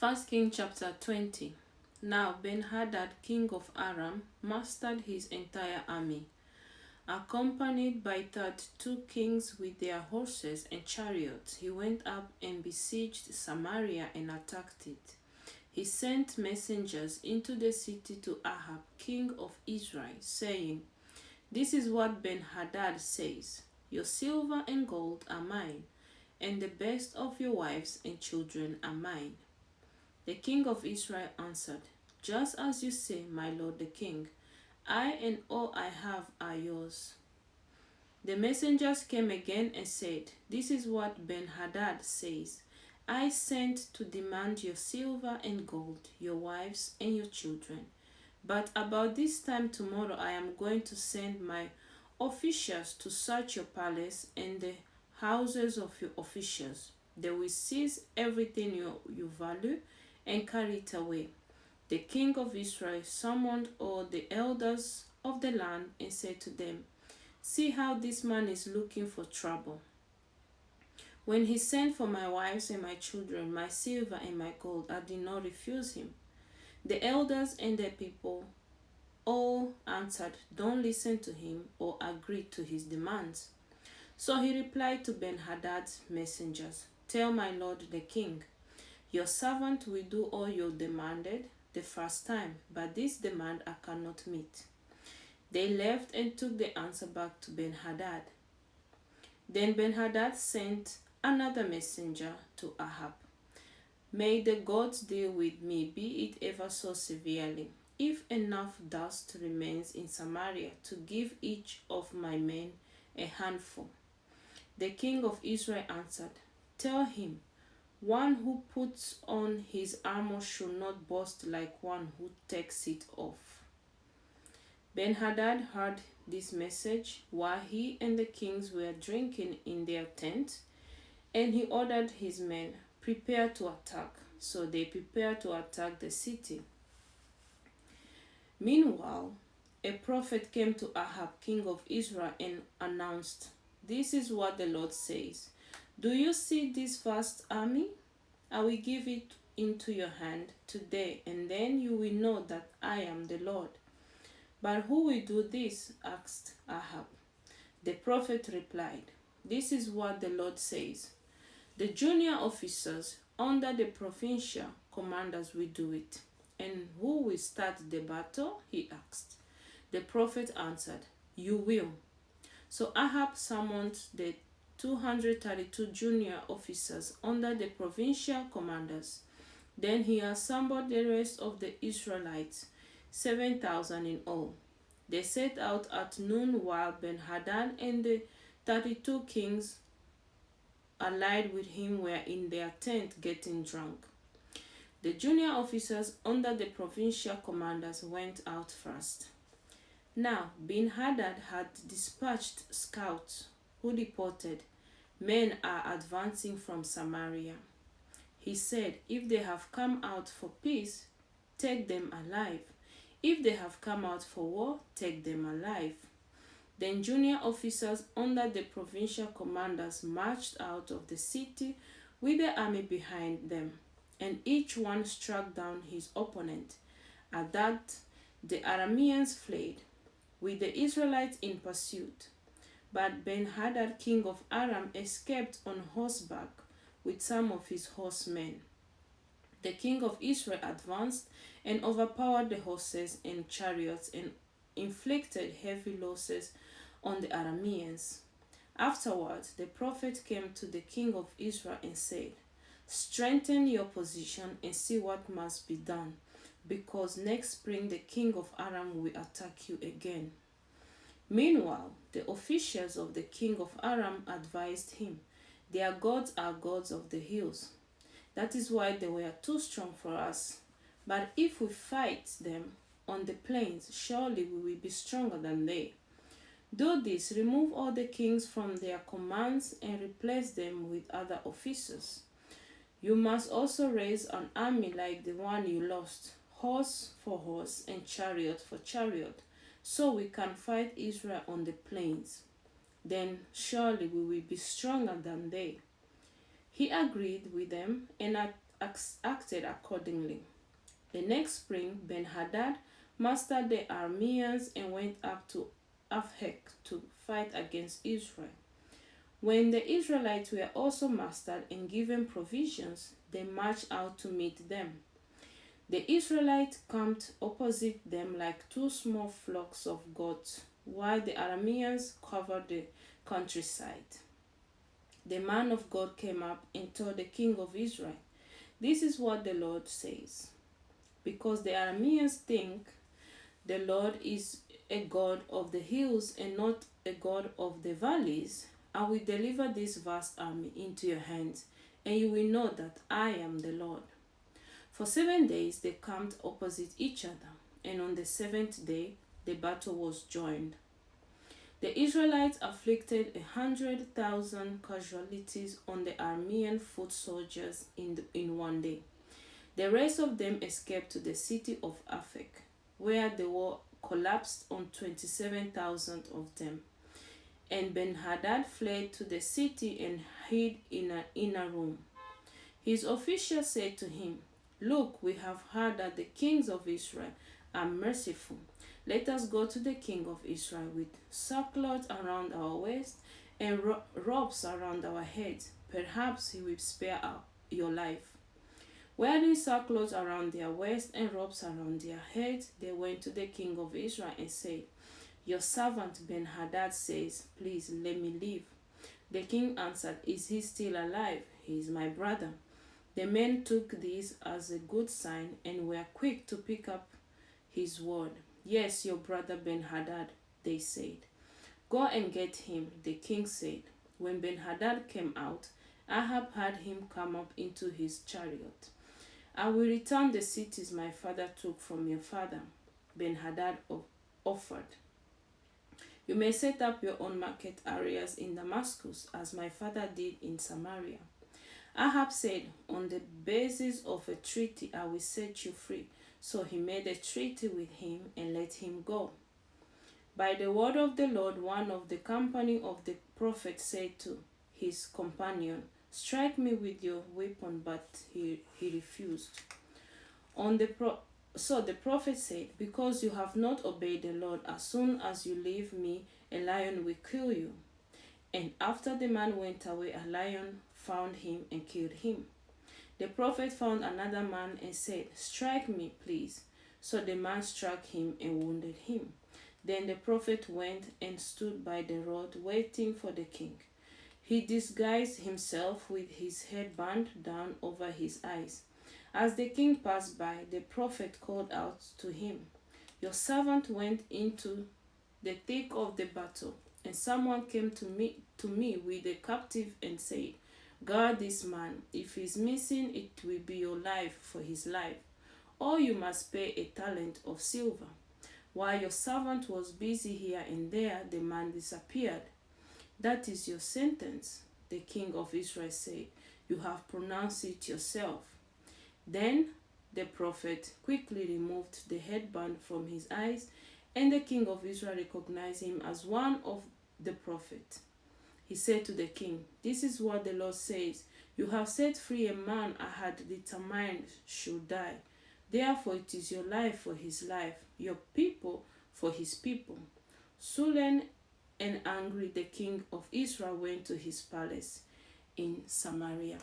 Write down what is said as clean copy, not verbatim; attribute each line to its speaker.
Speaker 1: 1 King chapter 20. Now Ben-Hadad, king of Aram, mustered his entire army, accompanied by 32 kings with their horses and chariots. He went up and besieged Samaria and attacked it. He sent messengers into the city to Ahab, king of Israel, saying, "This is what Ben-Hadad says, your silver and gold are mine, and the best of your wives and children are mine." The king of Israel answered, "Just as you say, my lord the king, I and all I have are yours." The messengers came again and said, "This is what Ben-Hadad says, I sent to demand your silver and gold, your wives and your children. But about this time tomorrow I am going to send my officials to search your palace and the houses of your officials. They will seize everything you value and carry it away." The king of Israel summoned all the elders of the land and said to them, "See how this man is looking for trouble. When he sent for my wives and my children, my silver and my gold, I did not refuse him." The elders and the people all answered, "Don't listen to him or agree to his demands." So he replied to Ben-Hadad's messengers, "Tell my lord the king, your servant will do all you demanded the first time, but this demand I cannot meet." They left and took the answer back to Ben-Hadad. Then Ben-Hadad sent another messenger to Ahab. "May the gods deal with me, be it ever so severely, if enough dust remains in Samaria to give each of my men a handful." The king of Israel answered, "Tell him, one who puts on his armor should not boast like one who takes it off." Ben-Hadad heard this message while he and the kings were drinking in their tent, and he ordered his men, "Prepare to attack." So they prepared to attack the city. Meanwhile, a prophet came to Ahab, king of Israel, and announced, "This is what the Lord says. Do you see this vast army? I will give it into your hand today, and then you will know that I am the Lord." "But who will do this?" asked Ahab. The prophet replied, "This is what the Lord says. The junior officers under the provincial commanders will do it." "And who will start the battle?" he asked. The prophet answered, "You will." So Ahab summoned the 232 junior officers under the provincial commanders. Then he assembled the rest of the Israelites, 7,000 in all. They set out at noon while Ben-Hadad and the 32 kings allied with him were in their tent getting drunk. The junior officers under the provincial commanders went out first. Now Ben-Hadad had dispatched scouts who reported, "Men are advancing from Samaria." He said, "If they have come out for peace, take them alive. If they have come out for war, take them alive." Then junior officers under the provincial commanders marched out of the city with the army behind them, and each one struck down his opponent. At that, the Arameans fled, with the Israelites in pursuit. But Ben-Hadad, king of Aram, escaped on horseback with some of his horsemen. The king of Israel advanced and overpowered the horses and chariots and inflicted heavy losses on the Arameans. Afterwards, the prophet came to the king of Israel and said, "Strengthen your position and see what must be done, because next spring the king of Aram will attack you again." Meanwhile, the officials of the king of Aram advised him, "Their gods are gods of the hills. That is why they were too strong for us. But if we fight them on the plains, surely we will be stronger than they. Do this, remove all the kings from their commands and replace them with other officers. You must also raise an army like the one you lost, horse for horse and chariot for chariot, so we can fight Israel on the plains. Then surely we will be stronger than they." He agreed with them, and at acted accordingly. The next spring, Ben-Hadad mastered the Arameans and went up to Aphek to fight against Israel. When the Israelites were also mastered and given provisions, they marched out to meet them. The Israelites camped opposite them like two small flocks of goats, while the Arameans covered the countryside. The man of God came up and told the king of Israel, "This is what the Lord says. Because the Arameans think the Lord is a God of the hills and not a God of the valleys, I will deliver this vast army into your hands, and you will know that I am the Lord." For 7 days they camped opposite each other, and on the seventh day the battle was joined. The Israelites inflicted 100,000 casualties on the Aramean foot soldiers in one day. The rest of them escaped to the city of Aphek, where the war collapsed on 27,000 of them. And Ben-Hadad fled to the city and hid in an inner room. His officials said to him, "Look, we have heard that the kings of Israel are merciful. Let us go to the king of Israel with sackcloth around our waist and ropes around our heads. Perhaps he will spare your life." Wearing sackcloth around their waist and ropes around their heads, they went to the king of Israel and said, "Your servant Ben-Hadad says, 'Please let me live.'" The king answered, "Is he still alive? He is my brother." The men took this as a good sign and were quick to pick up his word. "Yes, your brother Ben-Hadad," they said. "Go and get him," the king said. When Ben-Hadad came out, Ahab had him come up into his chariot. "I will return the cities my father took from your father," Ben-Hadad offered. "You may set up your own market areas in Damascus, as my father did in Samaria." Ahab said, "On the basis of a treaty I will set you free." So he made a treaty with him and let him go. By the word of the Lord, one of the company of the prophets said to his companion, "Strike me with your weapon," but he refused. So the prophet said, "Because you have not obeyed the Lord, as soon as you leave me, a lion will kill you." And after the man went away, a lion found him and killed him. The prophet found another man and said, "Strike me, please." So the man struck him and wounded him. Then the prophet went and stood by the road waiting for the king. He disguised himself with his headband down over his eyes. As the king passed by, the prophet called out to him, "Your servant went into the thick of the battle, and someone came to me with a captive and said, 'Guard this man. If he is missing, it will be your life for his life, or you must pay a talent of silver.' While your servant was busy here and there, the man disappeared. That is your sentence," the king of Israel said. "You have pronounced it yourself." Then the prophet quickly removed the headband from his eyes, and the king of Israel recognized him as one of the prophets. He said to the king, "This is what the Lord says. You have set free a man I had determined should die. Therefore it is your life for his life, your people for his people." Sullen and angry, the king of Israel went to his palace in Samaria.